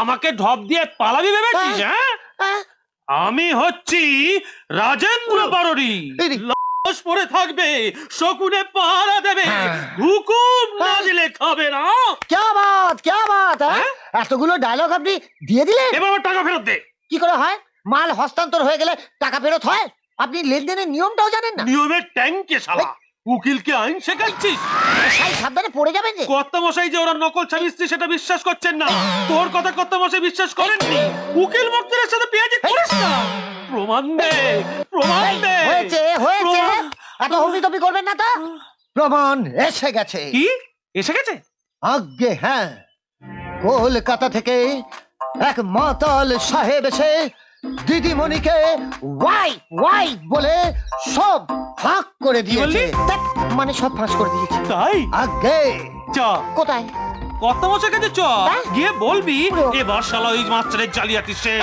আমাকে ঢপ দিয়ে পালাবি ভেবেছিস? হ্যাঁ, আমি হচ্ছি রাজেন্দ্র বাররি। লাশ পড়ে থাকবে, শকুনে পাহারা দেবে, হুকুম না দিলে খাবে না। क्या बात এতগুলো ডায়লগ আপনি দিয়ে দিলেন। এবার আমার টাকা ফেরত দে। কি করে হয়? মাল হস্তান্তর হয়ে গেলে টাকা ফেরত হয়? আপনি লেনদেনের নিয়মটাও জানেন না? নিয়মের ট্যাঙ্কে শালা, উকিলকে আইন শেখাচ্ছিস? সাবধানে পড়ে যাবেন যে। কর্তামশাই যে ওরা নকল স্বামী স্ত্রী সেটা বিশ্বাস করছেন না। তোর কথা কর্তামশাই বিশ্বাস করেননি। উকিল মুক্তির সাথে পেঁয়াজি করিস না। প্রমাণ দে, প্রমাণ দে। হয়েছে এত হবি করবেন না তো। প্রমাণ এসে গেছে। কি এসে গেছে? আজ্ঞে হ্যাঁ, কলকাতা থেকে এক মাতাল সাহেব এসে দিদিমণিকে ওয়াই ওয়াই বলে সব ফাঁক করে দিয়েছে। মানে সব ফাঁস করে দিয়েছে। তাই? আজ্ঞে। চ কোথায়? কর্তামশাই কাছে চ, গিয়ে বলবি এবার শালা ওই মাস্টারের জালিয়াতি শেষ।